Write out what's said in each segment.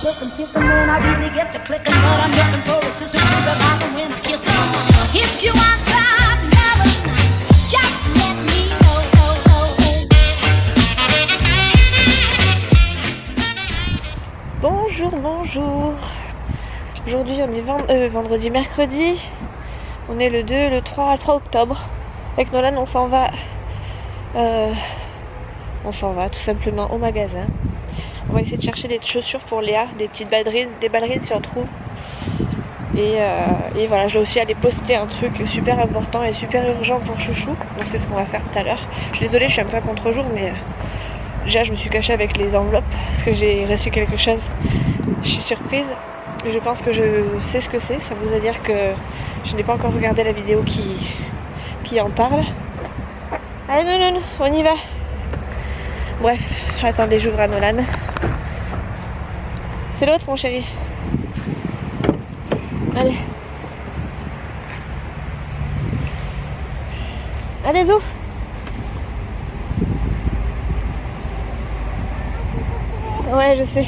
looking, picking when I really get to clicking, but I'm looking for a sister to revive and win a kiss. If you want some love, just let me know. Bonjour, bonjour. Aujourd'hui on est vendredi, mercredi. On est le 2, le 3 octobre. Avec Nolan on s'en va tout simplement au magasin. On va essayer de chercher des chaussures pour Léa, des petites ballerines, des ballerines si on trouve. Et voilà, je dois aussi aller poster un truc super important et super urgent pour Chouchou. Donc c'est ce qu'on va faire tout à l'heure. Je suis désolée, je suis un peu à contre-jour, mais déjà je me suis cachée avec les enveloppes parce que j'ai reçu quelque chose. Je suis surprise. Je pense que je sais ce que c'est. Ça voudrait dire que je n'ai pas encore regardé la vidéo qui en parle. Allez, non, on y va. Bref, attendez, j'ouvre à Nolan. C'est l'autre, mon chéri. Allez. Allez, zou. Ouais, je sais.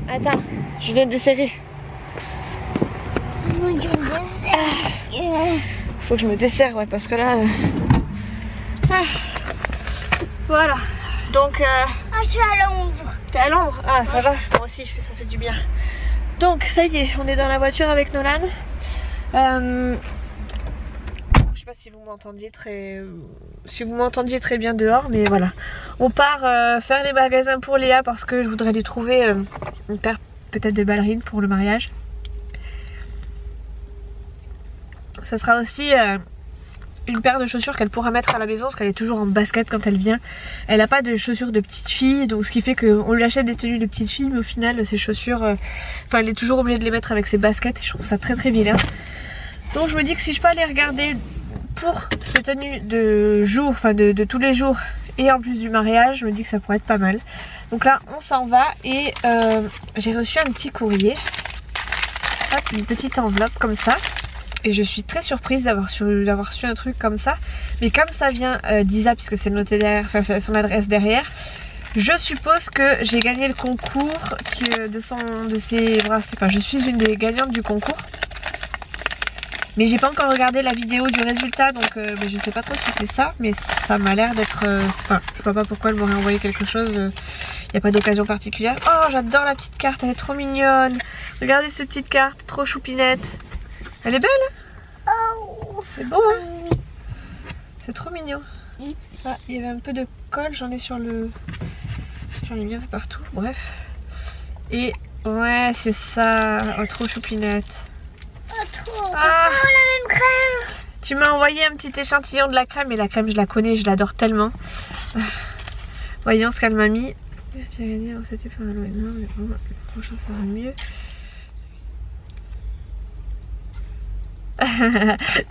Attends, je vais te desserrer. Faut que je me desserre, ouais, parce que là... Voilà. Donc... je suis à l'ombre. T'es à l'ombre? Ah, ça va. Moi aussi, ça fait du bien. Donc, ça y est, on est dans la voiture avec Nolan. Je sais pas si vous m'entendiez très bien dehors, mais voilà. On part faire les magasins pour Léa parce que je voudrais lui trouver une paire peut-être de ballerines pour le mariage. Ça sera aussi une paire de chaussures qu'elle pourra mettre à la maison parce qu'elle est toujours en basket quand elle vient. Elle n'a pas de chaussures de petite fille, donc ce qui fait qu'on lui achète des tenues de petite fille, mais au final ses chaussures, elle est toujours obligée de les mettre avec ses baskets et je trouve ça très très vilain. Donc je me dis que si je peux aller regarder pour ces tenues de jour, de tous les jours et en plus du mariage, je me dis que ça pourrait être pas mal. Donc là on s'en va et j'ai reçu un petit courrier, hop, une petite enveloppe comme ça. Et je suis très surprise d'avoir reçu un truc comme ça. Mais comme ça vient d'Isa, puisque c'est noté derrière, enfin son adresse derrière, je suppose que j'ai gagné le concours de ces bracelets. Enfin, je suis une des gagnantes du concours. Mais j'ai pas encore regardé la vidéo du résultat, donc je sais pas trop si c'est ça. Mais ça m'a l'air d'être... Enfin, je vois pas pourquoi elle m'aurait envoyé quelque chose. Il n'y a pas d'occasion particulière. Oh, j'adore la petite carte, elle est trop mignonne. Regardez cette petite carte, trop choupinette. Elle est belle, hein? Oh, c'est beau, hein? C'est trop mignon. Ah, il y avait un peu de colle, j'en ai mis un peu partout, bref. Et ouais, c'est ça. Oh, trop choupinette. Oh, trop. Ah, la même crème. Tu m'as envoyé un petit échantillon de la crème, et la crème, je la connais, je l'adore tellement. Voyons ce qu'elle m'a mis. C'était pas mal, non, mais bon, le prochain sera mieux.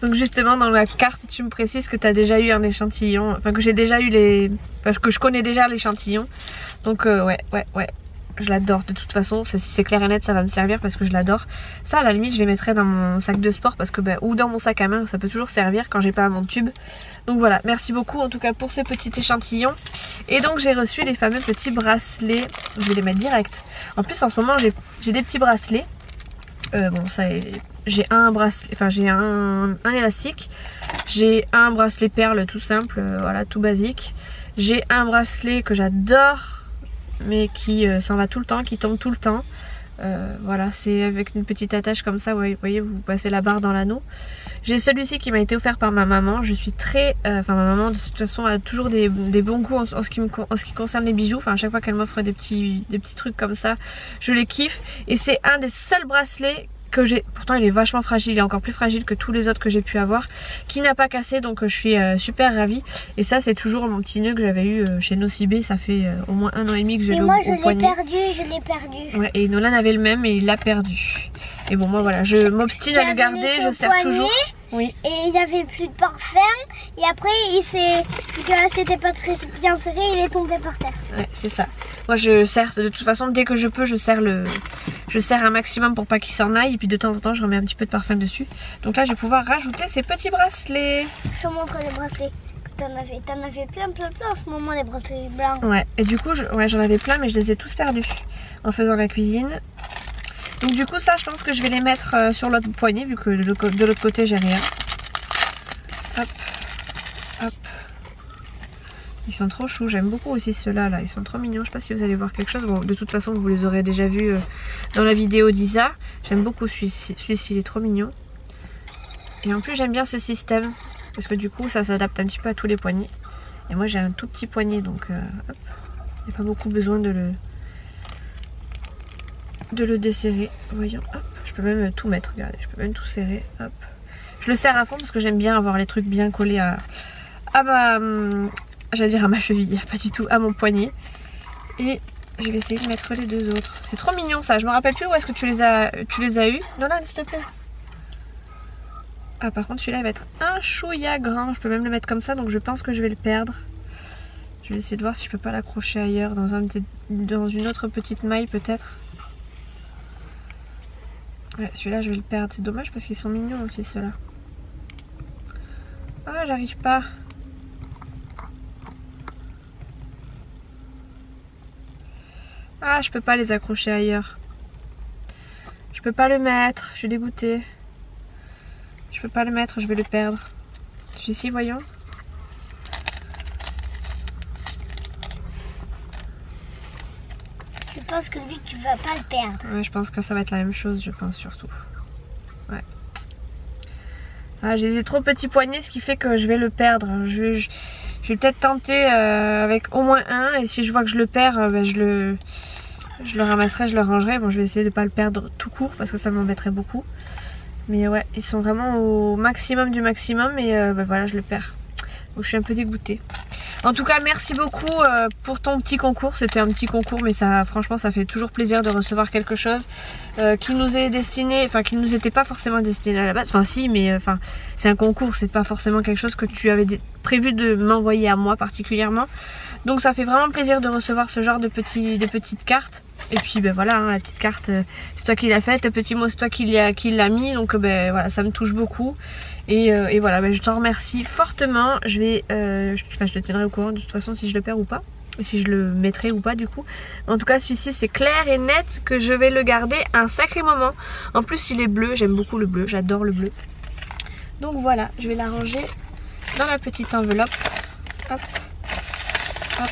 Donc justement dans la carte tu me précises que tu as déjà eu un échantillon, enfin que j'ai déjà eu que je connais déjà l'échantillon. Donc ouais, je l'adore de toute façon, c'est clair et net, ça va me servir parce que je l'adore. Ça à la limite je les mettrais dans mon sac de sport parce que ou dans mon sac à main, ça peut toujours servir quand j'ai pas mon tube. Donc voilà, merci beaucoup en tout cas pour ce petit échantillon. Et donc j'ai reçu les fameux petits bracelets, je vais les mettre direct. En plus en ce moment j'ai des petits bracelets. Bon ça j'ai un bracelet, enfin j'ai un élastique, j'ai un bracelet perle tout simple, voilà, tout basique. J'ai un bracelet que j'adore mais qui s'en va tout le temps, qui tombe tout le temps. Voilà, c'est avec une petite attache comme ça, vous voyez, vous passez la barre dans l'anneau. J'ai celui-ci qui m'a été offert par ma maman. Je suis très... ma maman de toute façon a toujours des bons goûts en ce qui concerne les bijoux. Enfin à chaque fois qu'elle m'offre des petits trucs comme ça, je les kiffe. Et c'est un des seuls bracelets que j'ai, pourtant il est vachement fragile, il est encore plus fragile que tous les autres que j'ai pu avoir, qui n'a pas cassé, donc je suis super ravie. Et ça c'est toujours mon petit nœud que j'avais eu chez Nocibé, ça fait au moins 1 an et demi que je l'ai au poignet. Je l'ai perdu. Ouais, et Nolan avait le même et il l'a perdu. Et bon moi voilà, je m'obstine à le garder, je serre toujours. Oui. Et il n'y avait plus de parfum. Et après, c'était pas très bien serré, il est tombé par terre. Ouais, c'est ça. Moi, je serre, de toute façon, dès que je peux, je serre un maximum pour pas qu'il s'en aille. Et puis de temps en temps, je remets un petit peu de parfum dessus. Donc là, je vais pouvoir rajouter ces petits bracelets. Je te montre les bracelets. t'en avais plein en ce moment, les bracelets blancs. Ouais, et du coup, j'en avais plein, mais je les ai tous perdus en faisant la cuisine. Donc du coup, ça, je pense que je vais les mettre sur l'autre poignet, vu que de l'autre côté, j'ai rien. Hop, hop. Ils sont trop choux, j'aime beaucoup aussi ceux-là, là. Ils sont trop mignons, je sais pas si vous allez voir quelque chose. Bon, de toute façon, vous les aurez déjà vus dans la vidéo d'Isa. J'aime beaucoup celui-ci, il est trop mignon. Et en plus, j'aime bien ce système, parce que du coup, ça s'adapte un petit peu à tous les poignets. Et moi, j'ai un tout petit poignet, donc hop. Il n'y a pas beaucoup besoin de le desserrer. Voyons, hop. Je peux même tout mettre, regardez, je peux même tout serrer, hop. Je le serre à fond parce que j'aime bien avoir les trucs bien collés à ma... J'allais dire à ma cheville, pas du tout, à mon poignet. Et je vais essayer de mettre les deux autres. C'est trop mignon ça, je me rappelle plus où est-ce que tu les as eus. Nolan, s'il te plaît. Ah, par contre celui-là il va être un chouïa grand. Je peux même le mettre comme ça, donc je pense que je vais le perdre. Je vais essayer de voir si je peux pas l'accrocher ailleurs, dans une autre petite maille peut-être. Ouais, celui-là je vais le perdre. C'est dommage parce qu'ils sont mignons aussi ceux-là. Ah, j'arrive pas. Ah, je peux pas les accrocher ailleurs. Je peux pas le mettre, je suis dégoûtée. Je peux pas le mettre, je vais le perdre. Celui-ci, voyons. Je pense que lui, tu vas pas le perdre. Ouais, je pense que ça va être la même chose, je pense surtout. Ouais. Ah, j'ai des trop petits poignets, ce qui fait que je vais le perdre. Je vais peut-être tenter avec au moins un, et si je vois que je le perds, ben, je le ramasserai, je le rangerai. Bon, je vais essayer de ne pas le perdre tout court parce que ça m'embêterait beaucoup. Mais ouais, ils sont vraiment au maximum du maximum et ben voilà, je le perds. Donc je suis un peu dégoûtée. En tout cas, merci beaucoup pour ton petit concours. C'était un petit concours, mais ça, franchement, ça fait toujours plaisir de recevoir quelque chose qui nous est destiné, enfin qui nous était pas forcément destiné à la base. Enfin si, mais enfin c'est un concours, c'est pas forcément quelque chose que tu avais prévu de m'envoyer à moi particulièrement. Donc ça fait vraiment plaisir de recevoir ce genre de petites cartes. Et puis ben voilà, hein, la petite carte, c'est toi qui l'as faite, le petit mot c'est toi qui l'as mis, donc ben voilà, ça me touche beaucoup. Et voilà, ben, je t'en remercie fortement. Je te tiendrai au courant de toute façon si je le perds ou pas, et si je le mettrai ou pas du coup. En tout cas, celui-ci c'est clair et net que je vais le garder un sacré moment. En plus il est bleu, j'aime beaucoup le bleu, j'adore le bleu. Donc voilà, je vais la ranger dans la petite enveloppe. Hop. Hop.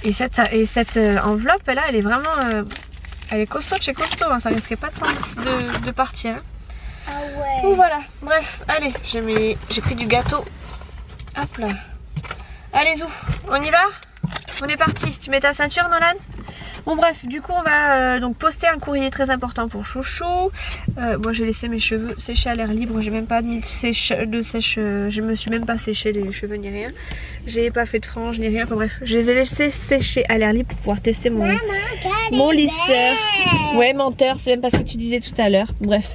Et cette enveloppe là, elle est vraiment elle est costaud de chez costaud, hein, ça risquait pas de partir. Hein. Ah ouais. Donc voilà, bref, allez, j'ai pris du gâteau. Hop là. Allez Zou, on y va? On est parti. Tu mets ta ceinture, Nolan? Bon bref, du coup on va donc poster un courrier très important pour Chouchou. Moi j'ai laissé mes cheveux sécher à l'air libre, j'ai même pas mis de sèche, je me suis même pas séché les cheveux ni rien. J'ai pas fait de franges ni rien, enfin bref, je les ai laissés sécher à l'air libre pour pouvoir tester mon lisseur. Ouais, menteur, c'est même pas ce que tu disais tout à l'heure. Bref.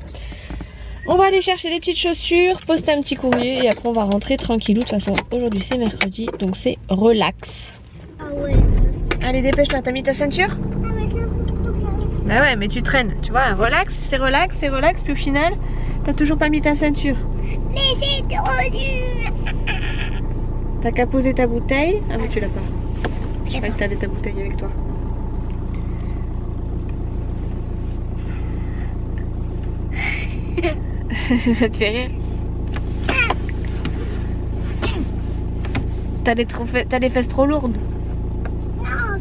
On va aller chercher des petites chaussures, poster un petit courrier et après on va rentrer tranquillou. De toute façon aujourd'hui c'est mercredi, donc c'est relax. Ah ouais. Allez, dépêche-toi, t'as mis ta ceinture? Ah mais c'est un peu trop. Bah ouais, mais tu traînes, tu vois, relax, puis au final, t'as toujours pas mis ta ceinture. Mais c'est trop dur. T'as qu'à poser ta bouteille. Ah mais tu l'as pas. Je croyais que t'avais ta bouteille avec toi. Ça te fait rire? T'as les fesses trop lourdes. Non,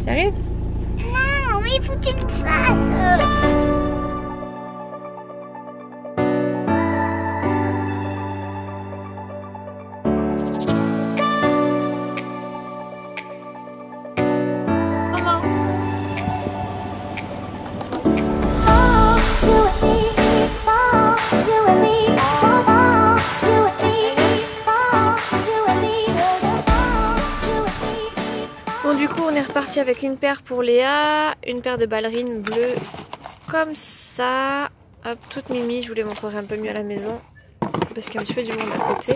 Tu arrives? non, mais il faut que tu le fasses. Bon, du coup on est reparti avec une paire pour Léa, une paire de ballerines bleues comme ça. Hop, toute mimi, je vous les montrerai un peu mieux à la maison parce qu'il y a un petit peu du monde à côté.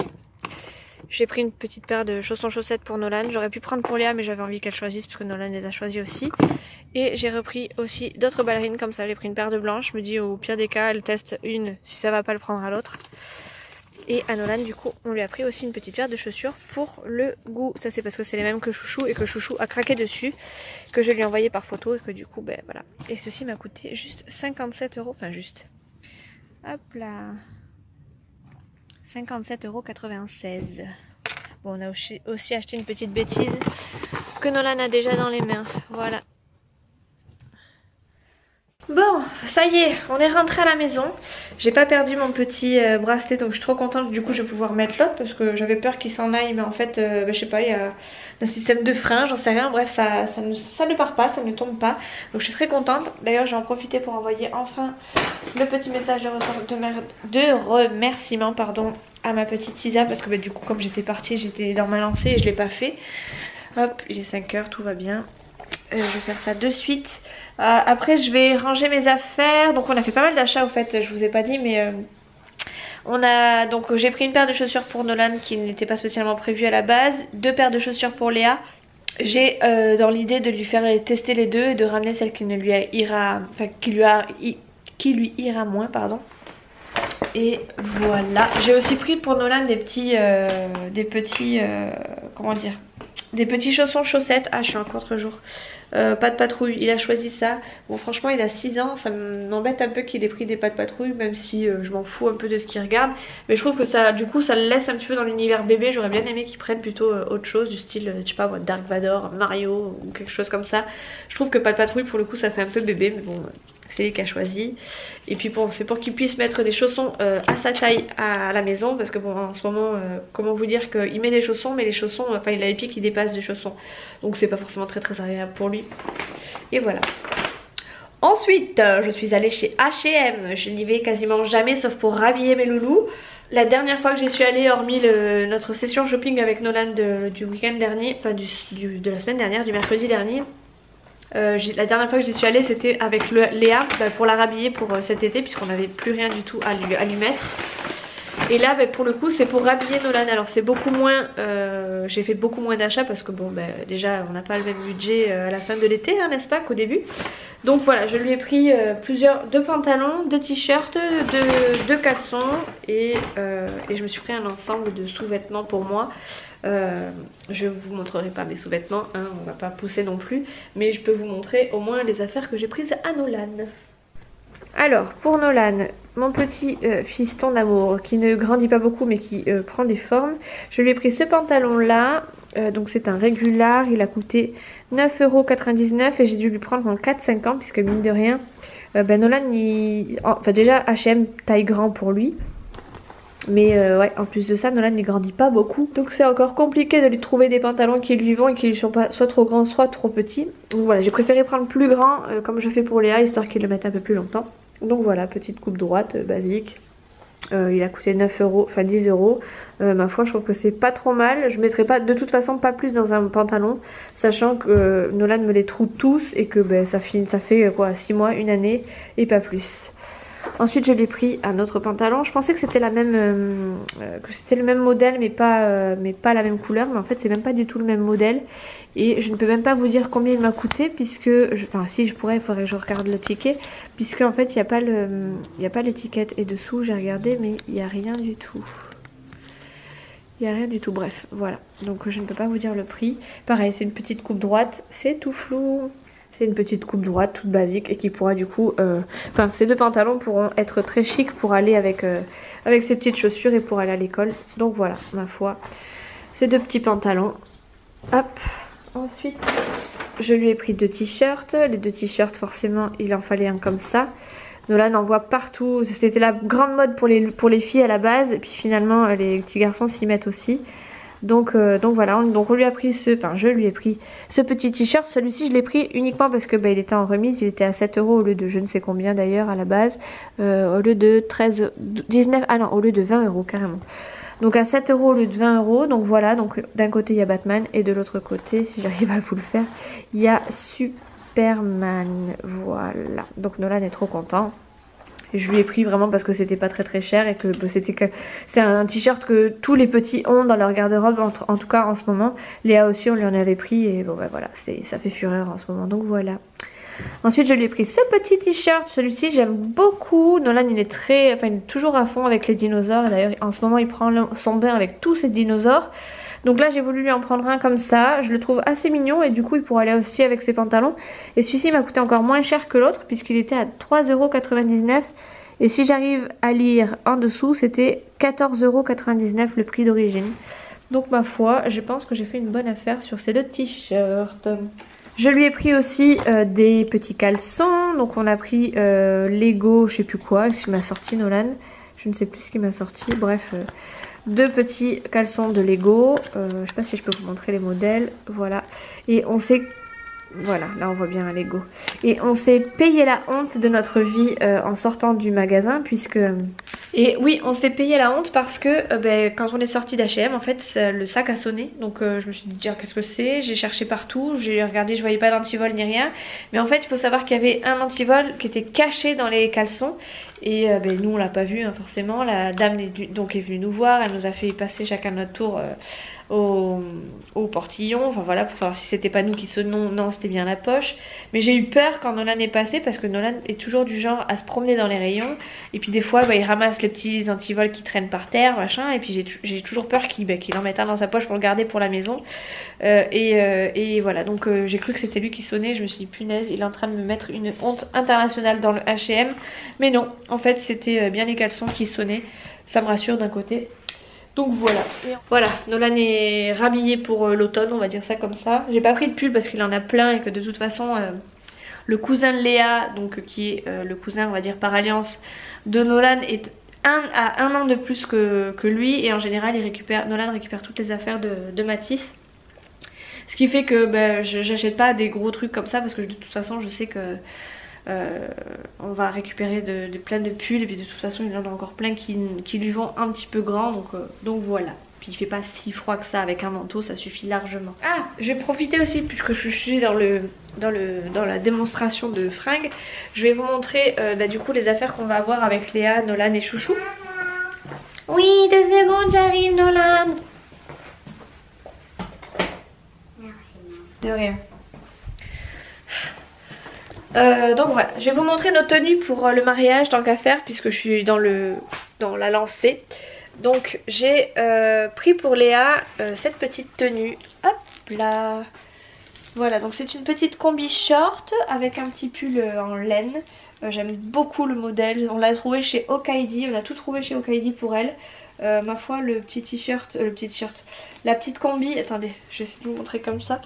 J'ai pris une petite paire de chaussons chaussettes pour Nolan. J'aurais pu prendre pour Léa mais j'avais envie qu'elle choisisse parce que Nolan les a choisis aussi. Et j'ai repris aussi d'autres ballerines comme ça. J'ai pris une paire de blanches. Je me dis au pire des cas elle teste une. Si ça va pas le prendre à l'autre. Et à Nolan du coup on lui a pris aussi une petite paire de chaussures pour le goût. Ça c'est parce que c'est les mêmes que Chouchou et que Chouchou a craqué dessus. Que je lui ai envoyé par photo et que du coup ben voilà. Et ceci m'a coûté juste 57 €. Enfin juste. Hop là. 57,96 €. Bon, on a aussi acheté une petite bêtise que Nolan a déjà dans les mains. Voilà. Bon, ça y est, on est rentré à la maison. J'ai pas perdu mon petit bracelet, donc je suis trop contente. Du coup, je vais pouvoir mettre l'autre parce que j'avais peur qu'il s'en aille. Mais en fait, je sais pas, il y a un système de frein, j'en sais rien. Bref, ça ne part pas, ça ne tombe pas. Donc je suis très contente. D'ailleurs, j'ai en profité pour envoyer enfin le petit message de remerciement pardon, à ma petite Isa. Parce que du coup, comme j'étais partie, j'étais dans ma lancée et je l'ai pas fait. Hop, il est 5 h, tout va bien. Je vais faire ça de suite. Après je vais ranger mes affaires. Donc on a fait pas mal d'achats au fait, je vous ai pas dit mais donc j'ai pris une paire de chaussures pour Nolan qui n'était pas spécialement prévue à la base, 2 paires de chaussures pour Léa. J'ai dans l'idée de lui faire tester les deux et de ramener celle qui ne lui ira, enfin qui lui ira moins pardon. Et voilà, j'ai aussi pris pour Nolan des petits comment dire, des petits chaussons chaussettes. Ah je suis en contre-jour. Pas de patrouille, il a choisi ça. Bon franchement il a 6 ans, ça m'embête un peu qu'il ait pris des pas de patrouille. Même si je m'en fous un peu de ce qu'il regarde. Mais je trouve que ça, du coup ça le laisse un petit peu dans l'univers bébé. J'aurais bien aimé qu'il prenne plutôt autre chose. Du style, je sais pas moi, Dark Vador, Mario ou quelque chose comme ça. Je trouve que pas de patrouille pour le coup ça fait un peu bébé. Mais bon c'est lui qui a choisi. Et puis bon c'est pour qu'il puisse mettre des chaussons à sa taille à la maison. Parce que bon en ce moment comment vous dire qu'il met des chaussons. Mais les chaussons, enfin il a les pieds qui dépassent des chaussons. Donc c'est pas forcément très agréable pour lui. Et voilà. Ensuite je suis allée chez H&M. Je n'y vais quasiment jamais sauf pour rhabiller mes loulous. La dernière fois que j'y suis allée, hormis notre session shopping avec Nolan du week-end dernier, enfin de la semaine dernière, du mercredi dernier, la dernière fois que j'y suis allée c'était avec Léa pour la rhabiller pour cet été puisqu'on n'avait plus rien du tout à lui mettre. Et là pour le coup c'est pour rhabiller Nolan. Alors c'est beaucoup moins, j'ai fait beaucoup moins d'achats parce que bon déjà on n'a pas le même budget à la fin de l'été hein, n'est-ce pas, qu'au début. Donc voilà, je lui ai pris deux pantalons, 2 t-shirts, 2 caleçons et je me suis pris un ensemble de sous-vêtements pour moi. Je vous montrerai pas mes sous-vêtements, hein, on va pas pousser non plus, mais je peux vous montrer au moins les affaires que j'ai prises à Nolan. Alors pour Nolan, mon petit fiston d'amour qui ne grandit pas beaucoup mais qui prend des formes, je lui ai pris ce pantalon là, donc c'est un régular, il a coûté 9,99 € et j'ai dû lui prendre en 4-5 ans puisque mine de rien, Nolan, enfin déjà H&M taille grand pour lui. Mais ouais, en plus de ça, Nolan ne grandit pas beaucoup. Donc c'est encore compliqué de lui trouver des pantalons qui lui vont et qui ne sont pas soit trop grands, soit trop petits. Donc voilà, j'ai préféré prendre plus grand comme je fais pour Léa, histoire qu'il le mette un peu plus longtemps. Donc voilà, petite coupe droite, basique. Il a coûté 9 €, enfin 10 €. Ma foi, je trouve que c'est pas trop mal. Je mettrai pas, de toute façon pas plus dans un pantalon, sachant que Nolan me les trouve tous et que ça fait quoi, 6 mois, 1 année et pas plus. Ensuite je lui ai pris un autre pantalon. Je pensais que c'était la même, que c'était le même modèle mais pas la même couleur. Mais en fait c'est même pas du tout le même modèle. Et je ne peux même pas vous dire combien il m'a coûté puisque, enfin si je pourrais, il faudrait que je regarde le ticket. Puisque en fait il n'y a pas l'étiquette. Et dessous j'ai regardé mais il n'y a rien du tout. Il n'y a rien du tout, bref, voilà. Donc je ne peux pas vous dire le prix. Pareil, c'est une petite coupe droite, c'est tout flou. C'est une petite coupe droite toute basique et qui pourra du coup, enfin ces 2 pantalons pourront être très chic pour aller avec ces petites chaussures et pour aller à l'école. Donc voilà, ma foi, ces 2 petits pantalons. Hop, ensuite je lui ai pris 2 t-shirts. Les 2 t-shirts forcément il en fallait un comme ça. Nolan en voit partout, c'était la grande mode pour les filles à la base. Et puis finalement les petits garçons s'y mettent aussi. Donc voilà, donc on lui a pris je lui ai pris ce petit t-shirt. Celui-ci je l'ai pris uniquement parce que il était en remise, il était à 7 € au lieu de je ne sais combien d'ailleurs à la base, au lieu de 19, ah non, au lieu de 20 € carrément. Donc à 7 € au lieu de 20 €, donc voilà, donc d'un côté il y a Batman et de l'autre côté, si j'arrive à vous le faire, il y a Superman, voilà. Donc Nolan est trop content. Et je lui ai pris vraiment parce que c'était pas très cher et que c'est un t-shirt que tous les petits ont dans leur garde-robe, en tout cas en ce moment. Léa aussi, on lui en avait pris et bon bah voilà, ça fait fureur en ce moment, donc voilà. Ensuite je lui ai pris ce petit t-shirt, celui-ci j'aime beaucoup. Nolan il est toujours à fond avec les dinosaures. D'ailleurs en ce moment il prend son bain avec tous ces dinosaures. Donc là j'ai voulu lui en prendre un comme ça. Je le trouve assez mignon et du coup il pourra aller aussi avec ses pantalons. Et celui-ci m'a coûté encore moins cher que l'autre puisqu'il était à 3,99 €. Et si j'arrive à lire en dessous c'était 14,99 € le prix d'origine. Donc ma foi je pense que j'ai fait une bonne affaire sur ces deux t-shirts. Je lui ai pris aussi des petits caleçons. Donc on a pris Lego, je sais plus quoi, ce qu'il m'a sorti Nolan. Je ne sais plus ce qu'il m'a sorti. Bref, deux petits caleçons de Lego. Je sais pas si je peux vous montrer les modèles. Voilà. Et on s'est... Voilà, là on voit bien un Lego. Et on s'est payé la honte de notre vie en sortant du magasin puisque... Et oui, on s'est payé la honte parce que quand on est sorti d'H&M, en fait, le sac a sonné. Donc je me suis dit, qu'est-ce que c'est? J'ai cherché partout, j'ai regardé, je voyais pas d'antivol ni rien. Mais en fait, il faut savoir qu'il y avait un antivol qui était caché dans les caleçons. Et nous, on l'a pas vu, hein, forcément. La dame est venue nous voir, elle nous a fait passer chacun notre tour... au portillon, enfin voilà, pour savoir si c'était pas nous qui sonnons. Non, c'était bien la poche. Mais j'ai eu peur quand Nolan est passé parce que Nolan est toujours du genre à se promener dans les rayons et puis des fois il ramasse les petits antivols qui traînent par terre machin, et puis j'ai toujours peur qu'il en mette un dans sa poche pour le garder pour la maison. Et voilà, donc j'ai cru que c'était lui qui sonnait. Je me suis dit punaise, il est en train de me mettre une honte internationale dans le H&M. Mais non, en fait c'était bien les caleçons qui sonnaient. Ça me rassure d'un côté. Donc voilà, voilà, Nolan est rhabillé pour l'automne, on va dire ça comme ça. J'ai pas pris de pull parce qu'il en a plein et que de toute façon le cousin de Léa, donc qui est le cousin on va dire par alliance de Nolan, est à un an de plus que lui. Et en général Nolan récupère toutes les affaires de Mathis. Ce qui fait que j'achète pas des gros trucs comme ça parce que de toute façon je sais que... on va récupérer plein de pulls et puis de toute façon il en a encore plein qui lui vont un petit peu grand, donc voilà. Puis il fait pas si froid que ça, avec un manteau ça suffit largement. Ah, je vais profiter aussi puisque je suis dans la démonstration de fringues. Je vais vous montrer du coup les affaires qu'on va avoir avec Léa, Nolan et Chouchou. Oui, 2 secondes, j'arrive Nolan. Merci. De rien. Donc voilà, je vais vous montrer nos tenues pour le mariage tant qu'à faire puisque je suis dans la lancée. Donc j'ai pris pour Léa cette petite tenue. Hop là. Voilà, donc c'est une petite combi short avec un petit pull en laine. J'aime beaucoup le modèle, on l'a trouvé chez Okaidi, on a tout trouvé chez Okaidi pour elle. Ma foi, le petit t-shirt, la petite combi, attendez, je vais essayer de vous montrer comme ça.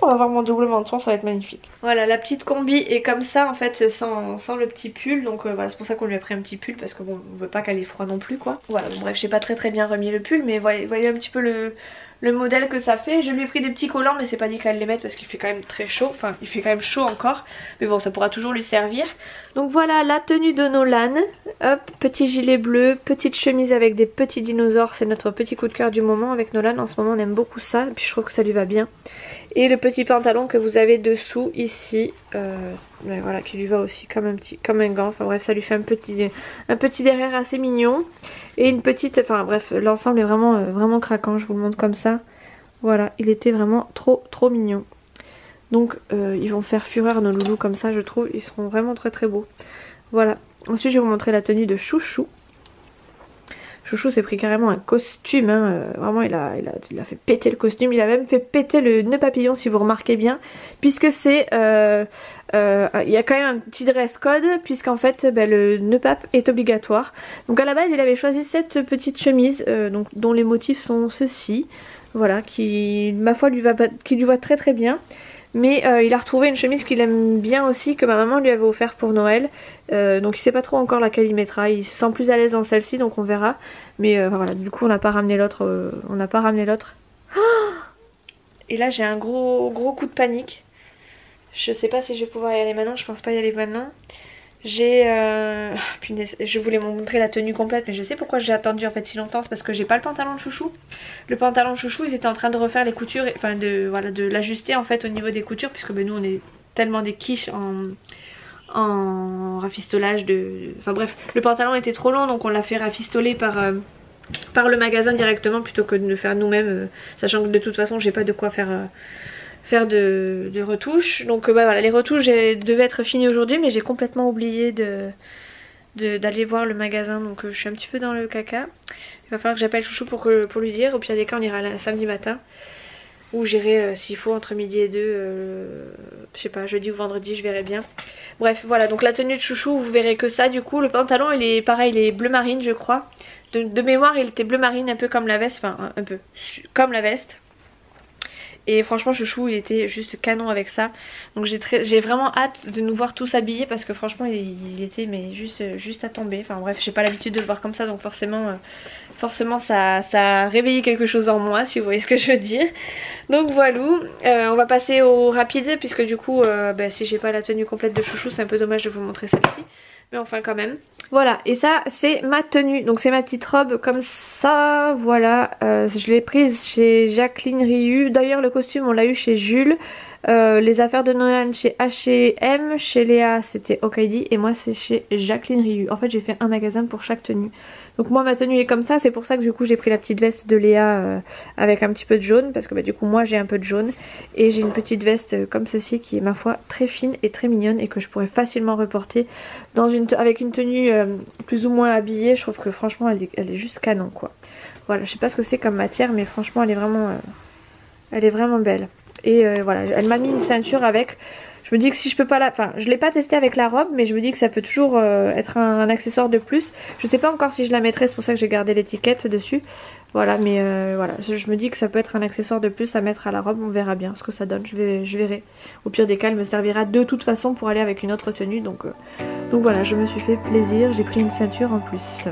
On va voir mon doublement de ton, ça va être magnifique. Voilà, la petite combi est comme ça en fait, sans le petit pull. Donc voilà, c'est pour ça qu'on lui a pris un petit pull parce que bon, on veut pas qu'elle ait froid non plus quoi. Voilà, bon, bref, j'ai pas très bien remis le pull, mais voyez un petit peu le modèle que ça fait. Je lui ai pris des petits collants, mais c'est pas dit qu'elle les mette parce qu'il fait quand même très chaud. Enfin, il fait quand même chaud encore, mais bon, ça pourra toujours lui servir. Donc voilà la tenue de Nolan. Hop, petit gilet bleu, petite chemise avec des petits dinosaures. C'est notre petit coup de cœur du moment avec Nolan. En ce moment, on aime beaucoup ça. Et puis je trouve que ça lui va bien. Et le petit pantalon que vous avez dessous ici, voilà, qui lui va aussi comme un gant. Enfin bref, ça lui fait un petit derrière assez mignon. Et une petite, enfin bref, l'ensemble est vraiment craquant. Je vous le montre comme ça. Voilà, il était vraiment trop mignon. Donc ils vont faire fureur nos loulous comme ça, je trouve. Ils seront vraiment très beaux. Voilà. Ensuite je vais vous montrer la tenue de Chouchou. Chouchou s'est pris carrément un costume, hein. Vraiment il a fait péter le costume, il a même fait péter le nœud papillon si vous remarquez bien, puisque c'est, il y a quand même un petit dress code, puisqu'en fait le nœud pape est obligatoire. Donc à la base il avait choisi cette petite chemise, dont les motifs sont ceux-ci, voilà, qui ma foi lui va très bien. Mais il a retrouvé une chemise qu'il aime bien aussi, que ma maman lui avait offert pour Noël. Donc il sait pas trop encore laquelle il mettra. Il se sent plus à l'aise dans celle-ci, donc on verra. Mais voilà, du coup on n'a pas ramené l'autre. Et là j'ai un gros coup de panique. Je sais pas si je vais pouvoir y aller maintenant, je pense pas y aller maintenant. Punaise, je voulais vous montrer la tenue complète, mais je sais pourquoi j'ai attendu en fait si longtemps. C'est parce que j'ai pas le pantalon de Chouchou. Le pantalon de Chouchou, ils étaient en train de refaire les coutures, enfin de l'ajuster en fait au niveau des coutures, puisque nous on est tellement des quiches en rafistolage de... Enfin bref, le pantalon était trop long donc on l'a fait rafistoler par le magasin directement plutôt que de le faire nous-mêmes, sachant que de toute façon j'ai pas de quoi faire de retouches. Donc bah voilà, les retouches devaient être finies aujourd'hui mais j'ai complètement oublié d'aller voir le magasin, donc je suis un petit peu dans le caca. Il va falloir que j'appelle Chouchou pour lui dire. Au pire des cas on ira samedi matin, ou j'irai s'il faut entre midi et 2, je sais pas, jeudi ou vendredi, je verrai bien. Bref voilà, donc la tenue de Chouchou vous verrez que ça. Du coup le pantalon il est pareil, il est bleu marine je crois. De mémoire il était bleu marine, un peu comme la veste, enfin un peu comme la veste. Et franchement Chouchou il était juste canon avec ça. Donc j'ai vraiment hâte de nous voir tous habillés parce que franchement il était mais juste à tomber. Enfin bref, j'ai pas l'habitude de le voir comme ça, donc forcément ça a réveillé quelque chose en moi, si vous voyez ce que je veux dire. Donc voilà, on va passer au rapide puisque du coup si j'ai pas la tenue complète de Chouchou c'est un peu dommage de vous montrer celle-ci. Mais enfin quand même. Voilà, et ça c'est ma tenue. Donc c'est ma petite robe comme ça, voilà. Je l'ai prise chez Jacqueline Riu. D'ailleurs le costume on l'a eu chez Jules. Les affaires de Noël chez H&M. Chez Léa c'était Okaidi. Et moi c'est chez Jacqueline Riu. En fait j'ai fait un magasin pour chaque tenue. Donc moi ma tenue est comme ça. C'est pour ça que du coup j'ai pris la petite veste de Léa avec un petit peu de jaune. Parce que du coup moi j'ai un peu de jaune. Et j'ai une petite veste comme ceci qui est ma foi très fine et très mignonne. Et que je pourrais facilement reporter avec une tenue plus ou moins habillée. Je trouve que franchement elle est juste canon quoi. Voilà, je sais pas ce que c'est comme matière mais franchement elle est vraiment belle. Et voilà, elle m'a mis une ceinture avec. Je me dis que si je peux pas enfin je l'ai pas testé avec la robe mais je me dis que ça peut toujours être un accessoire de plus. Je sais pas encore si je la mettrai, c'est pour ça que j'ai gardé l'étiquette dessus. Voilà, mais voilà, je me dis que ça peut être un accessoire de plus à mettre à la robe, on verra bien ce que ça donne, je verrai. Au pire des cas elle me servira de toute façon pour aller avec une autre tenue, donc voilà, je me suis fait plaisir, j'ai pris une ceinture en plus.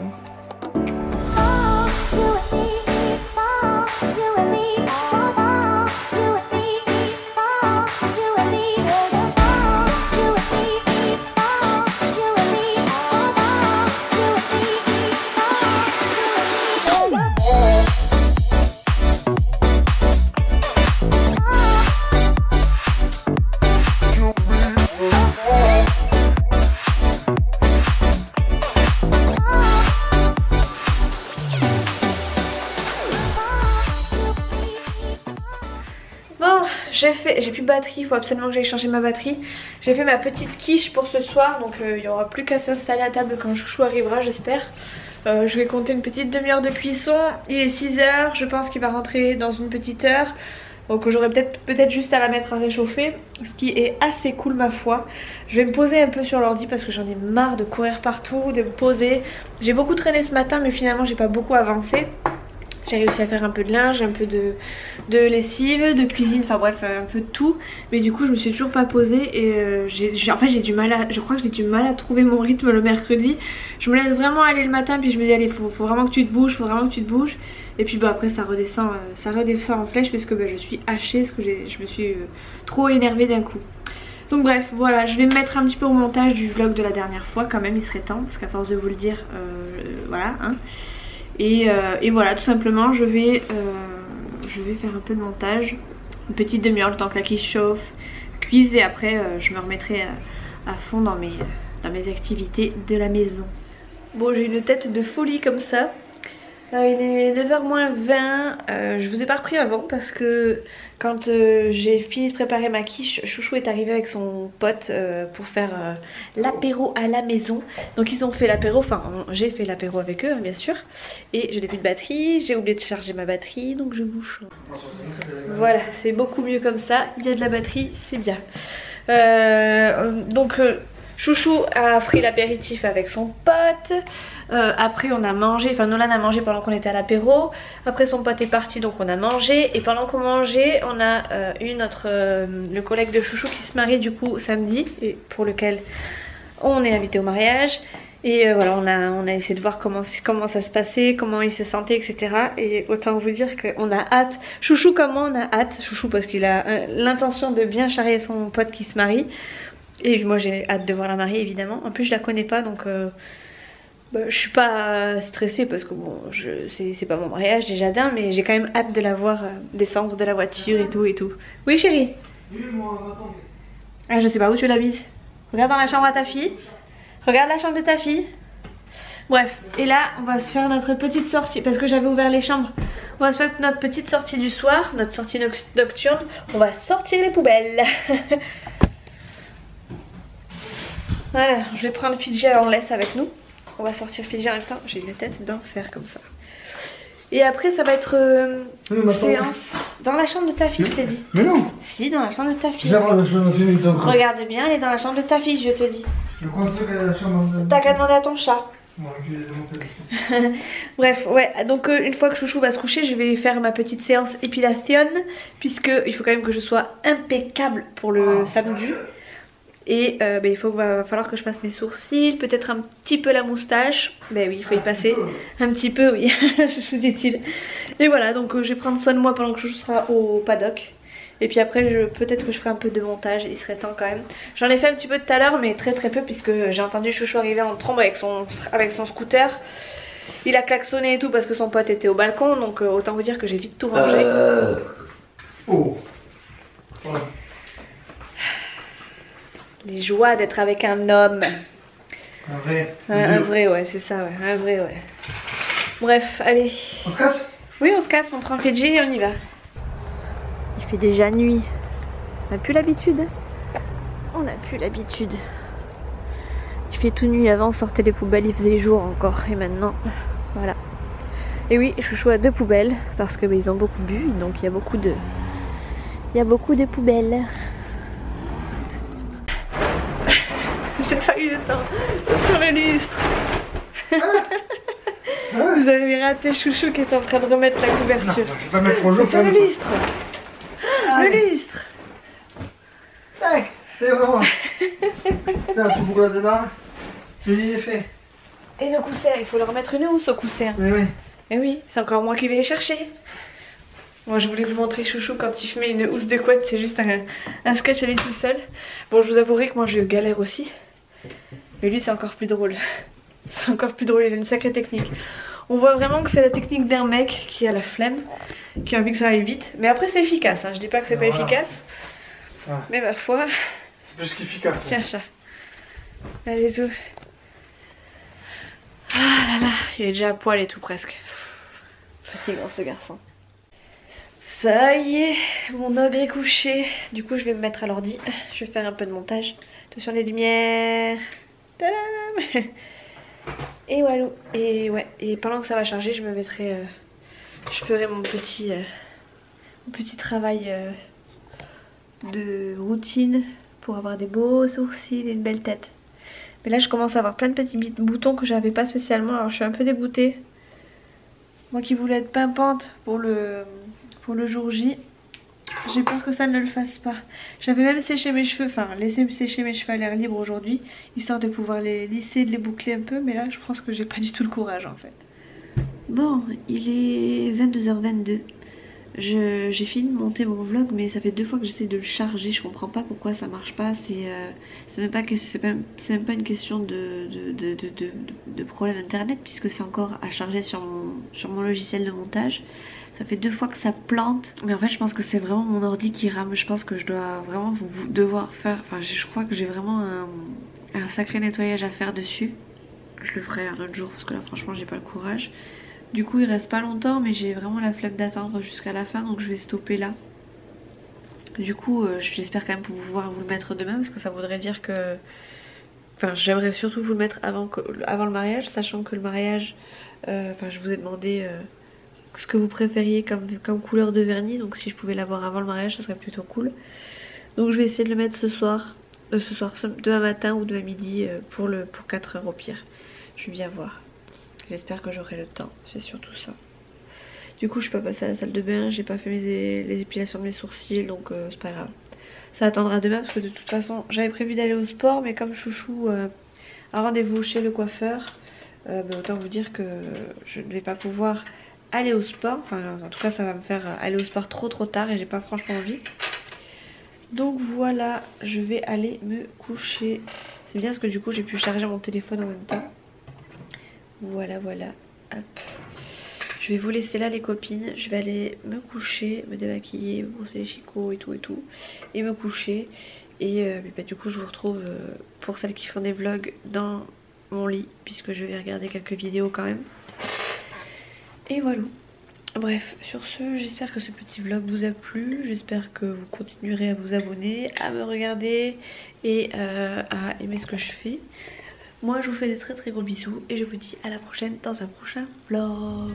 J'ai plus de batterie, il faut absolument que j'aille changer ma batterie. J'ai fait ma petite quiche pour ce soir, donc il n'y aura plus qu'à s'installer à table quand Chouchou arrivera, j'espère. Je vais compter une petite demi-heure de cuisson. Il est 6 h, je pense qu'il va rentrer dans une petite heure. Donc j'aurai peut-être juste à la mettre à réchauffer, ce qui est assez cool ma foi. Je vais me poser un peu sur l'ordi parce que j'en ai marre de courir partout, de me poser. J'ai beaucoup traîné ce matin mais finalement j'ai pas beaucoup avancé. J'ai réussi à faire un peu de linge, un peu de lessive, de cuisine, enfin bref un peu de tout. Mais du coup je me suis toujours pas posée et en fait je crois que j'ai du mal à trouver mon rythme le mercredi. Je me laisse vraiment aller le matin puis je me dis allez faut vraiment que tu te bouges, Et puis après ça redescend en flèche parce que je suis hachée parce que je me suis trop énervée d'un coup. Donc bref voilà, je vais me mettre un petit peu au montage du vlog de la dernière fois quand même, il serait temps parce qu'à force de vous le dire voilà hein. Et voilà, tout simplement je vais faire un peu de montage, une petite demi-heure le temps que la quiche chauffe, cuise, et après je me remettrai à fond dans mes activités de la maison. Bon, j'ai une tête de folie comme ça. Il est 9h moins 20, je vous ai pas repris avant parce que quand j'ai fini de préparer ma quiche, Chouchou est arrivé avec son pote pour faire l'apéro à la maison. Donc ils ont fait l'apéro, enfin j'ai fait l'apéro avec eux bien sûr. Et je n'ai plus de batterie, j'ai oublié de charger ma batterie donc je vous change. Voilà, c'est beaucoup mieux comme ça, il y a de la batterie, c'est bien. Chouchou a pris l'apéritif avec son pote. Après on a mangé, enfin Nolan a mangé pendant qu'on était à l'apéro. Après son pote est parti donc on a mangé. Et pendant qu'on mangeait on a eu le collègue de Chouchou qui se marie du coup samedi, et pour lequel on est invité au mariage. Et voilà, on a essayé de voir comment ça se passait, comment il se sentait, etc. Et autant vous dire qu'on a hâte. Chouchou comment on a hâte. Chouchou parce qu'il a l'intention de bien charrier son pote qui se marie. Et moi j'ai hâte de voir la mariée évidemment. En plus je la connais pas donc je suis pas stressée parce que bon c'est pas mon mariage déjà d'un, mais j'ai quand même hâte de la voir descendre de la voiture et tout. Oui chérie? Ah je sais pas où tu l'as mise. Regarde dans la chambre à ta fille. Regarde la chambre de ta fille. Bref, et là on va se faire notre petite sortie parce que j'avais ouvert les chambres. On va se faire notre petite sortie du soir, notre sortie nocturne. On va sortir les poubelles. Voilà, je vais prendre Fidji, alors on laisse avec nous. On va sortir Fidji en même temps. J'ai la tête d'enfer comme ça. Et après ça va être séance dans la chambre de ta fille, je t'ai dit. Mais non. Si, dans la chambre de ta fille. Regarde Regarde bien, elle est dans la chambre de ta fille, je te dis. Je crois que la chambre. T'as qu'à demander à ton chat. Bon, je vais les monter. Bref, ouais, donc une fois que Chouchou va se coucher, je vais faire ma petite séance épilation, puisque il faut quand même que je sois impeccable pour le samedi. Et il va falloir que je fasse mes sourcils, peut-être un petit peu la moustache. Ben oui, il faut y passer. Un petit peu, oui, je dis-t-il. Et voilà, donc je vais prendre soin de moi pendant que Chouchou sera au paddock. Et puis après, peut-être que je ferai un peu de montage, il serait temps quand même. J'en ai fait un petit peu tout à l'heure, mais très peu, puisque j'ai entendu Chouchou arriver en trombe avec son scooter. Il a klaxonné et tout parce que son pote était au balcon, donc autant vous dire que j'ai vite tout rangé. Oh. Ouais. Les joies d'être avec un homme. Un vrai. Un vrai, ouais, c'est ça, ouais. Un vrai, ouais. Bref, allez. On se casse? Oui, on se casse, on prend Fidji et on y va. Il fait déjà nuit. On n'a plus l'habitude. On n'a plus l'habitude. Il fait tout nuit. Avant, on sortait les poubelles, il faisait jour encore. Et maintenant, voilà. Et oui, Chouchou a 2 poubelles parce que ils ont beaucoup bu, donc il y a beaucoup de poubelles. J'ai pas eu le temps sur le lustre. Vous avez raté Chouchou qui est en train de remettre la couverture. Non, je vais pas mettre au jour sur le lustre. Le lustre. Tac, c'est vraiment. Ça, tu boucles dedans. Le lit est fait. Et le coussin, il faut leur mettre une housse au coussin. Mais oui. Et oui, c'est encore moi qui vais les chercher. Moi je voulais vous montrer Chouchou quand il met une housse de couette, c'est juste un sketch à lui tout seul. Bon, je vous avouerai que moi je galère aussi. Mais lui c'est encore plus drôle. C'est encore plus drôle, il a une sacrée technique. On voit vraiment que c'est la technique d'un mec qui a la flemme, qui a envie que ça aille vite. Mais après c'est efficace, hein. Je dis pas que c'est pas efficace. Ah. Mais ma foi... C'est plus qu'efficace. Tiens chat. Allez tout. Ah là là, il est déjà à poil et tout presque. Fatigant ce garçon. Ça y est, mon ogre est couché. Du coup je vais me mettre à l'ordi. Je vais faire un peu de montage. Attention les lumières. Tadam. Et voilà. Et ouais. Et pendant que ça va charger, je me mettrai. Je ferai mon petit travail de routine pour avoir des beaux sourcils et une belle tête. Mais là je commence à avoir plein de petits boutons que j'avais pas spécialement. Alors je suis un peu dégoûtée. Moi qui voulais être pimpante pour le jour J, j'ai peur que ça ne le fasse pas. J'avais même séché mes cheveux, enfin laissé sécher mes cheveux à l'air libre aujourd'hui, histoire de pouvoir les lisser, de les boucler un peu, mais là je pense que j'ai pas du tout le courage en fait. Bon, il est 22h22. J'ai fini de monter mon vlog, mais ça fait 2 fois que j'essaie de le charger, je comprends pas pourquoi ça marche pas. C'est même pas une question de problème internet, puisque c'est encore à charger sur mon logiciel de montage. Ça fait 2 fois que ça plante, mais en fait je pense que c'est vraiment mon ordi qui rame. Je pense que je dois vraiment devoir faire, enfin je crois que j'ai vraiment un sacré nettoyage à faire dessus. Je le ferai un autre jour parce que là franchement j'ai pas le courage. Du coup il reste pas longtemps, mais j'ai vraiment la flemme d'attendre jusqu'à la fin, donc je vais stopper là. Du coup j'espère quand même pouvoir vous le mettre demain, parce que ça voudrait dire que... Enfin j'aimerais surtout vous le mettre avant le mariage, sachant que le mariage... Enfin je vous ai demandé ce que vous préfériez comme couleur de vernis, donc si je pouvais l'avoir avant le mariage ça serait plutôt cool. Donc je vais essayer de le mettre demain matin ou demain midi pour 4 h au pire. Je vais bien voir. J'espère que j'aurai le temps, c'est surtout ça. Du coup je peux passer à la salle de bain, j'ai pas fait les épilations de mes sourcils, donc c'est pas grave. Ça attendra demain parce que de toute façon j'avais prévu d'aller au sport, mais comme Chouchou a rendez-vous chez le coiffeur, autant vous dire que je ne vais pas pouvoir aller au sport. Enfin en tout cas ça va me faire aller au sport trop tard et j'ai pas franchement envie. Donc voilà, je vais aller me coucher. C'est bien parce que du coup j'ai pu charger mon téléphone en même temps. Voilà, hop. Je vais vous laisser là les copines. Je vais aller me coucher, me démaquiller, me brosser les chicots et tout et me coucher. Et bah, du coup je vous retrouve pour celles qui font des vlogs dans mon lit, puisque je vais regarder quelques vidéos quand même. Et voilà. Bref, sur ce, j'espère que ce petit vlog vous a plu. J'espère que vous continuerez à vous abonner, à me regarder et à aimer ce que je fais. Moi je vous fais des très très gros bisous et je vous dis à la prochaine dans un prochain vlog.